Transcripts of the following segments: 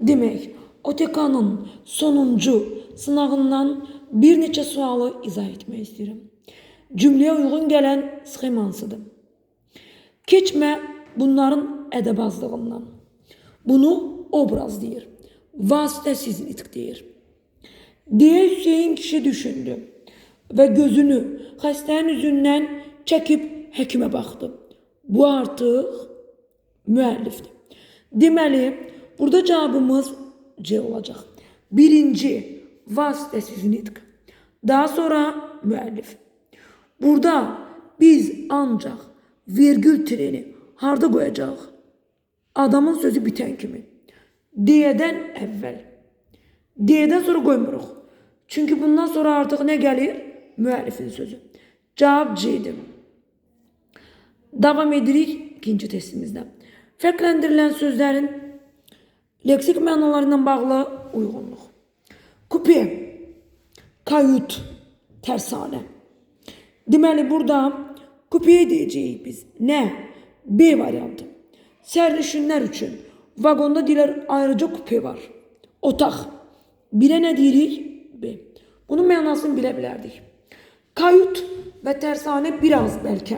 Demek, OTK'nın sonuncu sınavından bir neçe sualı izah etmek istedim. Cümleye uygun gelen sxemansıdır. Keçme bunların edebazlığından. Bunu obraz deyir. Vasitesiz nitq deyir. Diye Hüseyin kişi düşündü ve gözünü hastanın yüzünden çekip hekime baktı. Bu artık müellifti. Demeli, burada cevabımız C olacak. Birinci vasitesiz nitq. Daha sonra müellif. Burada biz ancak virgül treni harda koyacağız? Adamın sözü biten kimi. D'den evvel. D'den sonra koymuyoruz. Çünkü bundan sonra artık ne gelir? Müellifin sözü. Cevap C'dir. Devam edirik ikinci testimizde. Fərqləndirilen sözlerin leksik mənalarından bağlı uyğunluq. Kupe, kayut, tersane. Deməli burada kupeye deyəcəyik biz. Ne? B variantı. Sərnişinlər üçün vagonda deyirlər ayrıca kupe var. Otaq. Birə nə deyirik? B. Bunun mənasını bilə bilərdik. Kayut və tersane biraz belki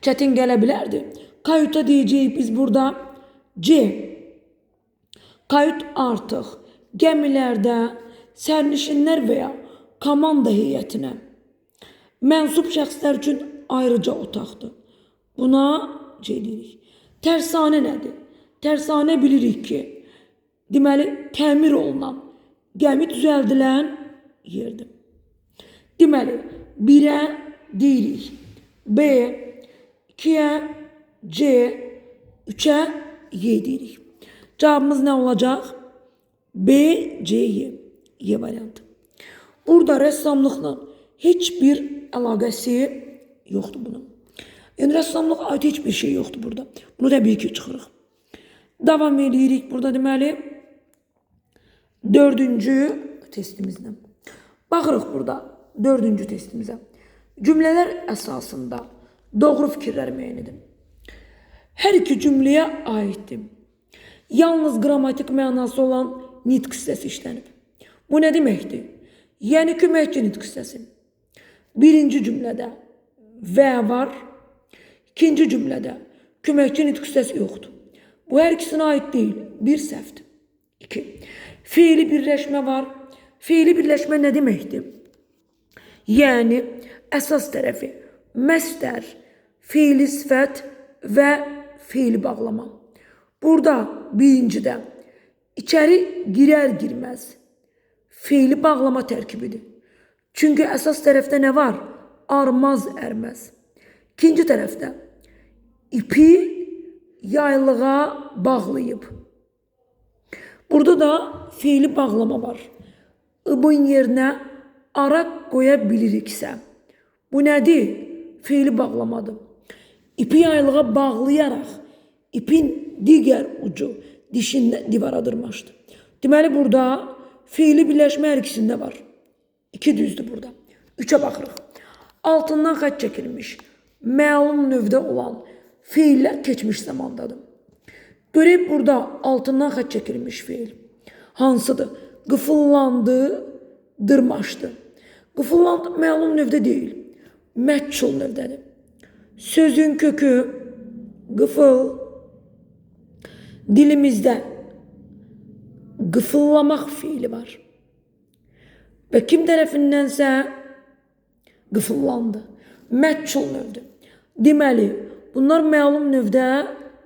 çetin gelebilirdi. Kayuta diyeceğiz biz burada C. Kayut artık gemilerde sərnişinlər veya komanda heyetine mensup şəxslər üçün ayrıca otaqdır. Buna C deyirik. Tersane nədir? Tersane bilirik ki, deməli təmir olunan, gəmi düzəldilən yerdir. Deməli, 1'ə deyirik B, 2'ə C, 3'ə Y deyirik. Cevabımız ne olacak? B, C, Y. Y variantı. Burada ressamlıkla hiçbir əlaqəsi yoktu bunun. Yani ressamlığa ait hiçbir şey yoktu burada. Bunu tabii ki çıxırıq. Devam edirik burada deməli. Dördüncü testimizdə. Baxırıq burada dördüncü testimizə. Cümleler esasında doğru fikirler müəyyən edin. Her iki cümleye aittir. Yalnız gramatik mənası olan nitq hissəsi işlənib. Bu ne deməkdir? Yəni köməkçi nitq hissəsi. Birinci cümlədə və var, ikinci cümlədə köməkçi nitq hissəsi yoxdur. Bu her ikisine ait değil. Bir səhvdir. 2. Fiili birləşmə var. Fiili birləşmə nə deməkdir? Yəni əsas tərəfi məstər, fiili sifət və fiili bağlama. Burada birincidə içeri girer girmez fiili bağlama tərkibidir. Çünkü əsas tərəfdə nə var? Armaz ərməz. İkinci tərəfdə ipi yaylığa bağlayıb. Burada da fiili bağlama var. Ibın yerinə araq qoya biliriksə. Bu nədir? Fiili bağlamadır. İpi yaylığa bağlayarak ipin diğer ucu dişindən divara dırmaşdı. Deməli burada fiili birləşmə hər ikisində var. 2 düzdür burada. 3'ə baxırıq. Altından xətt çəkilmiş, məlum növdə olan fiillər keçmiş zamandadır. Görək burada altından xətt çəkilmiş fiil hansıdır? Qıfıllandı, dırmaşdı. Qıfıllandı məlum növdə deyil. Məchul növdədir. Sözün kökü qıfıl. Dilimizdə qıfıllamaq fiili var. Və kim tərəfindənsə qıfıllandı. Məchul növdür. Deməli, bunlar məlum növdə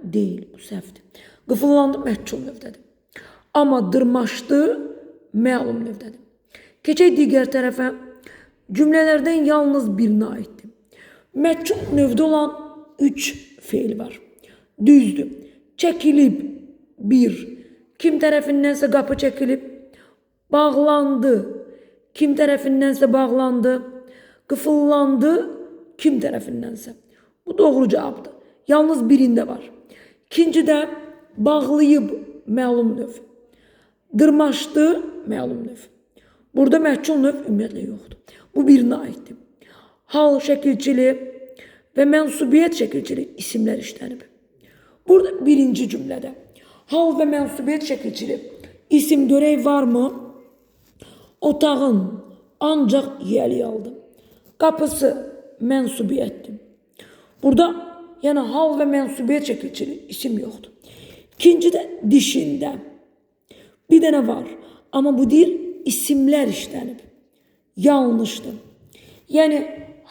deyil. Bu səhvdir. Qıfıllandı məchul növdədir. Amma dırmaşdı məlum növdədir. Keçək digər tərəfə. Cümlələrdən yalnız birinə aiddir. Məchul növdə olan 3 fiil var. Düzdür. Çəkilib 1. Kim tərəfindənsə qapı çəkilib. Bağlandı. Kim tərəfindənsə bağlandı. Qıfıllandı. Kim tərəfindənsə. Bu doğru cavabdır. Yalnız birində var. İkincidə bağlayıb məlum növ. Dırmaşdı məlum növ. Burada məchul növ ümumiyyətlə yoxdur. Bu birinə aiddir. Hal şəkilçili və mənsubiyyət şəkilçili isimlər işlənib. Burada birinci cümlədə Hal və mənsubiyyət şəkilçili isim görək varmı? Otağın ancaq yiyəliyi aldı. Qapısı mənsubiyyətdir. Burada yəni hal və mənsubiyyət şəkilçili isim yoxdur. İkincidə dişində bir dənə var. Amma bu deyil isimlər işlənib. Yanlışdır. Yəni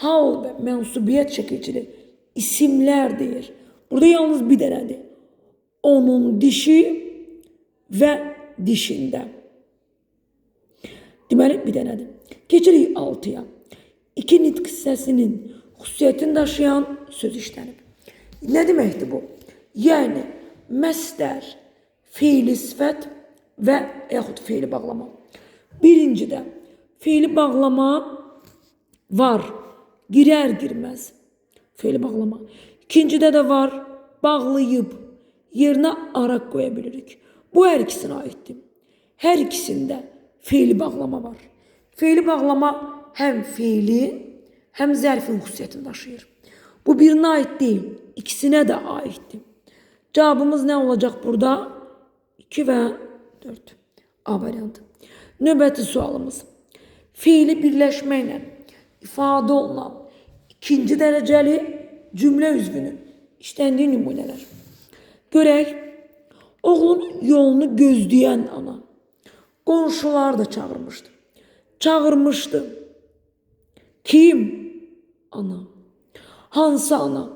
hal və mənsubiyyət şəkilçili isimlər deyir. Burada yalnız bir dənədir. Onun dişi və dişində. Deməli bir dənədir. Keçirik 6-ya. İki nitq hissəsinin xüsusiyyətini daşıyan söz işlənib. Nə deməkdir bu? Yəni məsdər, fiili sifət və yaxud fiili bağlama. Birincidə fiili bağlama var, girər girməz fiili bağlama. İkincidə də var, bağlayıb yerinə araq qoya bilirik. Bu hər ikisinə aiddir. Hər ikisində fiili bağlama var. Fiili bağlama həm fiili, həm zərfin xüsusiyyətini daşıyır. Bu birinə aid deyil, ikisinə də aiddir. Cavabımız nə olacaq burada? 2 və 4. A variantı. Növbəti sualımız. Fiili birləşməklə ifadə olunan ikinci dərəcəli cümlə üzvünün işləndiyi nümunələr. Görək, oğlunun yolunu gözləyən ana qonşular da çağırmışdı. Çağırmışdı. Kim? Ana. Hansı ana?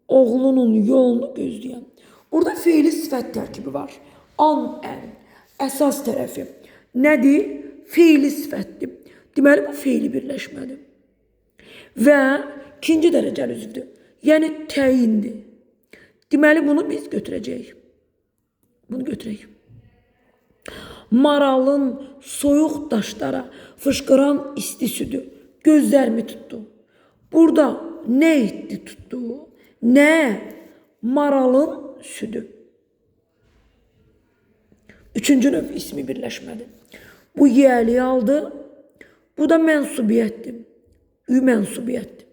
Oğlunun yolunu gözləyən. Burada fiili sifət tərkibi var. An, ən. Əsas tərəfi nədir? Fiili sifətdir. Deməli, bu fiili birləşmədir. Və ikinci dərəcəli üzvdür. Yəni, təyindir. Deməli, bunu biz götürəcəyik. Bunu götürək. Maralın soyuq daşlara fışqıran isti südü gözlərimi tutdu. Burada nə etdi tutdu? Nə? Maralın südü. Üçüncü növ ismi birləşmədir. Bu yiyəliyi aldı. Bu da mənsubiyyətdir. Ü mənsubiyyətdir.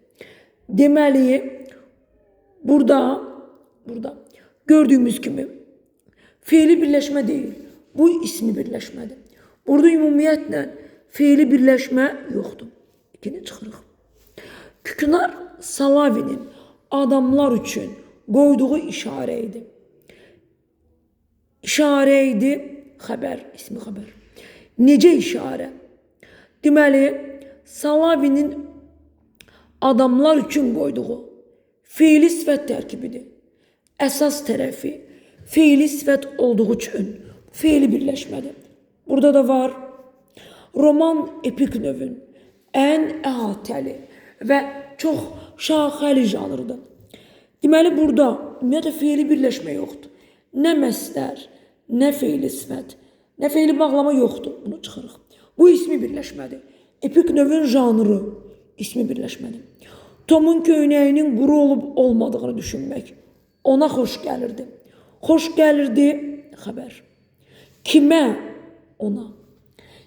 Deməli, burada gördüyümüz kimi fiili birləşmə deyil. Bu ismi birləşmədir. Burada ümumiyyətlə fiili birləşmə yoxdur. İkini çıxırıq. Küknar Salavinin adamlar üçün qoyduğu işarə idi. İşarə idi, xəbər, ismi xəbər. Necə işarə? Deməli, Salavinin adamlar üçün qoyduğu fiili sifət tərkibidir. Əsas tərəfi fiili sifət olduğu üçün fiili birləşmədir. Burada da var, roman epik növün ən əhatəli və çox şaxəli janrıdır. Deməli, burada ümumiyyətlə fiili birləşmə yoxdur. Nə məsdər, nə fiili sifət, nə fiili bağlama yoxdur. Bunu çıxırıq. Bu ismi birləşmədir. Epik növün janrı ismi birləşmədir. Tomun köynəyinin quru olub olmadığını düşünmək ona xoş gəlirdi. Xoş gəlirdi, xəbər. Kimə? Ona.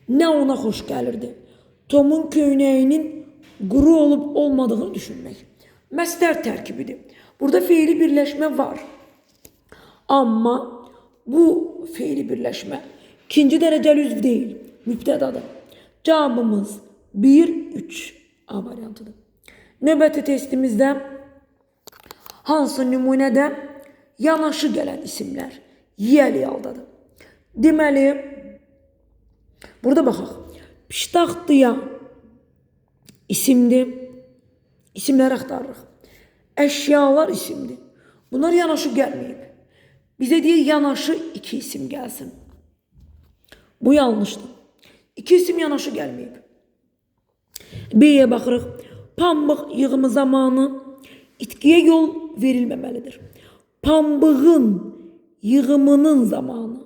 Nə ona xoş gəlirdi? Tomun köynəyinin quru olub olmadığını düşünmək. Məsdər tərkibidir. Burada fiili birləşmə var. Amma bu fiili birləşmə ikinci dərəcəli üzv deyil, mübtədadır. Cavabımız 1-3 A variantıdır. Növbəti testimizdə hansı nümunədə yanaşı gələn isimlər yiyəli haldadır? Deməli, burada baxaq. Piştaxtıya isimdir. İsimləri axtarırıq. Əşyalar isimdir. Bunlar yanaşı gəlməyib. Bizə deyir, yanaşı iki isim gəlsin. Bu yanlışdır. İki isim yanaşı gəlməyib. B-yə baxırıq. Pambıq yığımı zamanı itkiyə yol verilməməlidir. Pambığın yığımının zamanı.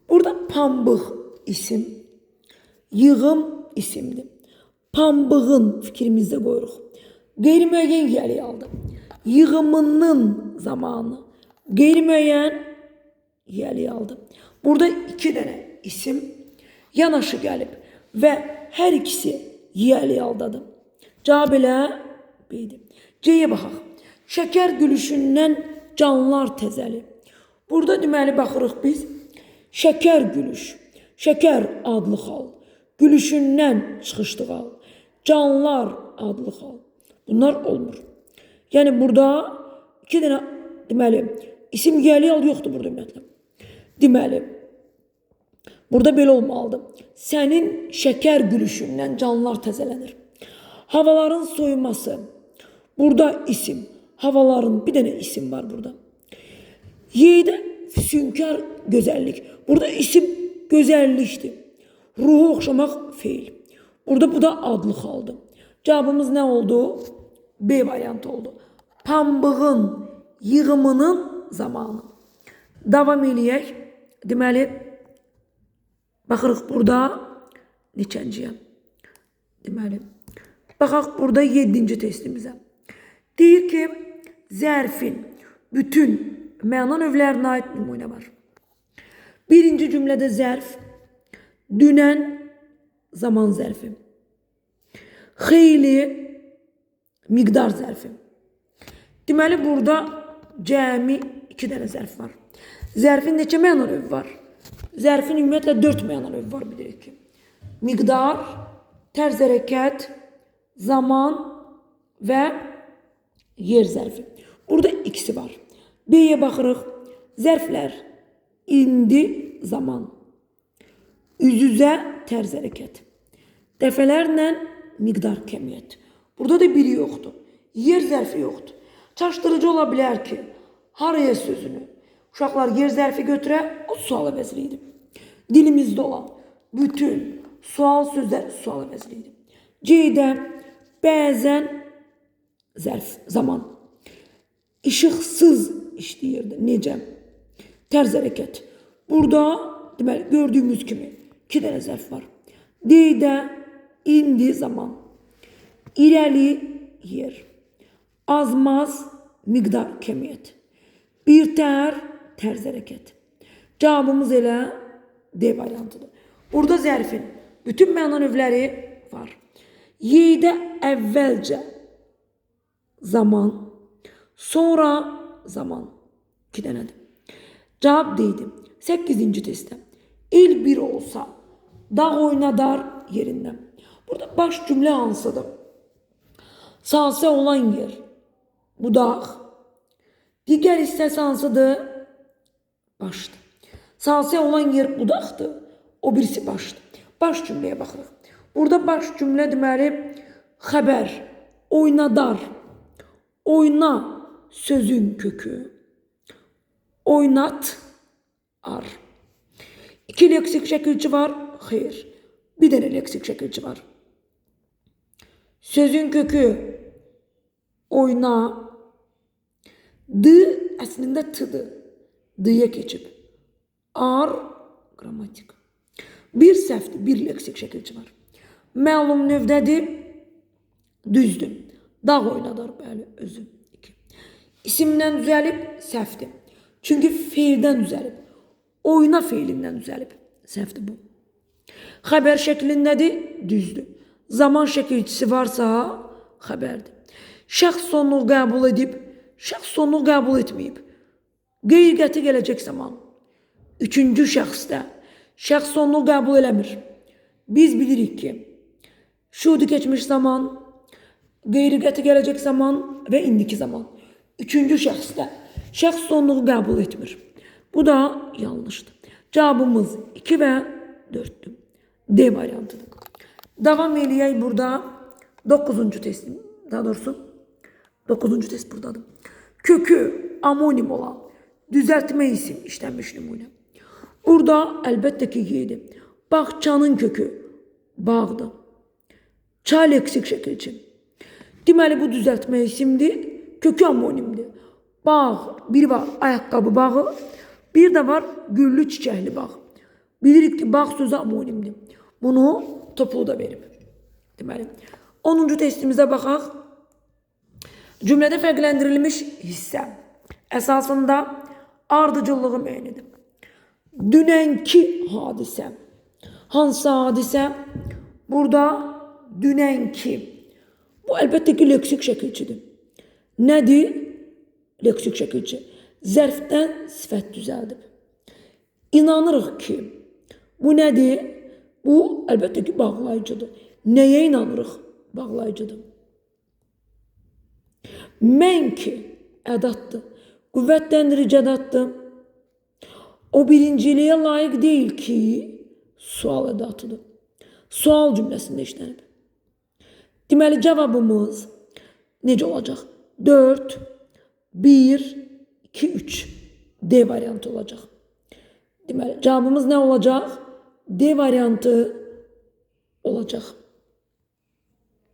Burada pambıq isim, yığım isimdir. Pambığın fikrimizdə qoyuruq. Qeyri-müəyyən yiyəliyi aldı. Yığımının zamanı. Qeyri-müəyyən yiyəliyi aldı. Burada iki dənə isim yanaşı gəlib və hər ikisi yiyəliyi aldadır. Cavab elə B-dir. C-yə baxaq. Şəkər gülüşündən canlar təzəli. Burada deməli baxırıq biz şəkər gülüş. Şəkər adlı xal. Gülüşündən çıxışdı xal. Canlar adlı xal. Bunlar olmur. Yəni burada iki dənə deməli isim gəli al yoxdur burada ümumiyyətlə. Deməli burada belə olmalıdır. Sənin şəkər gülüşündən canlar təzələnir. Havaların soyuması. Burada isim. Havaların bir dənə isim var burada. Yeydə füsunkar gözəllik. Burada isim gözəllikdir. Ruhu oxşamaq feil. Burada bu da adlı xaldır. Cavabımız nə oldu? B variantı oldu. Pambığın yığımının zamanı. Davam eləyək. Deməli, baxırıq burada neçənciyəm? Deməli, baxaq burada 7-ci testimizə. Deyir ki, zərfin bütün məna növlərinə aid nümunə var. Birinci cümlədə zərf, dünən zaman zərfi, xeyli miqdar zərfi. Deməli, burada cəmi 2 dənə zərf var. Zərfin neçə məna növü var? Zərfin ümumiyyətlə 4 məna növü var, bilirik ki. Miqdar, tərz hərəkət, zaman və yer zərfi. Burada ikisi var. B-yə baxırıq. Zərflər indi zaman, üz-üzə tərz hərəkət, dəfələrlə miqdar kəmiyyət. Burada da biri yoxdur. Yer zərfi yoxdur. Çaşdırıcı ola bilər ki, haraya sözünü uşaqlar yer zərfi götürə, o sual əvəzliyidir. Dilimizdə olan bütün sual sözlər sual əvəzliyidir. C-də bəzən zərf, zaman. İşıqsız işləyirdi. Necə? Tərz hərəkət. Burada deməli, gördüyümüz kimi 2 dənə zərf var. D-də indi zaman. İrəli yer. Azmaz miqdar kəmiyyət. Birtəhər tərz hərəkət. Cavabımız elə D variantıdır. Burada zərfin bütün məna növləri var. Y-də əvvəlcə zaman, sonra zaman. 2 dənədir. Cavab D-dir. 8-ci testdə. El bir olsa, dağ oynadar yerindən. Burada baş cümlə hansıdır? Salsə olan yer, budaq. Digər hissəsi hansıdır? Başdır. Salsə olan yer budaqdır, o birisi başdır. Baş cümləyə baxırıq. Burada baş cümlə deməli, xəbər, oynadar, oyna sözün kökü, oynat, ar. 2 leksik şəkilçi var, xeyr. Bir dənə leksik şəkilçi var. Sözün kökü, oyna, d əslində t-dır. D-yə keçib. Ar, qrammatik. Bir səhvdir, bir leksik şəkilçi var. Məlum növdədir, düzdür. Dağ oynadar, bəli, özü. 2. İsimdən düzəlib, səhvdir. Çünki feildən düzəlib. Oyna feilindən düzəlib. Səhvdir bu. Xəbər şəklindədir, düzdür. Zaman şəkilçisi varsa, xəbərdir. Şəxs sonluğu qəbul edib, şəxs sonluğu qəbul etməyib. Qeyri-qəti gələcək zaman. 3-cü şəxsdə şəxs sonluğu qəbul eləmir. Biz bilirik ki, şudu keçmiş zaman, qeyri-qəti gələcək zaman və indiki zaman. 3-cü şəxsdə şəxs sonluğu qəbul etmir. Bu da yanlışdır. Cavabımız 2 və 4'dür. D variantıdır. Davam eləyək burada 9-cu testim. Daha doğrusu 9-cu test buradadır. Kökü amonim olan düzəltmə isim işlənmiş nümunə. Burada əlbəttə ki yedir. Bağçanın kökü bağdır. Ça leksik şəkilçi. Deməli bu düzəltmə isimdir. Kökü amonimdir. Bağ, bir var ayaqqabı bağı, bir də var güllü çiçəkli bağ. Bilirik ki bağ sözü amonimdir. Bunu toplu da verib. Deməli 10-cu testimizə baxaq. Cümlədə fərqləndirilmiş hissə əsasında ardıcıllığı müəyyən. Dünənki hadisə. Hansı hadisə? Burada dünənki. Bu əlbəttə ki leksik şəkilçidir. Nədir? Leksik şəkilçi. Zərfdən sifət düzəldib. İnanırıq ki, bu nədir? Bu, əlbəttə ki, bağlayıcıdır. Nəyə inanırıq? Bağlayıcıdır. Mən ki, ədatdır. Qüvvətlendirici ədatdır. O birinciliyə layiq deyil ki, sual ədatıdır. Sual cümləsində işlənib. Deməli, cavabımız necə olacaq? 4, 1, 2, 3. D variantı olacaq. Deməli, cavabımız nə olacaq? D variantı olacaq.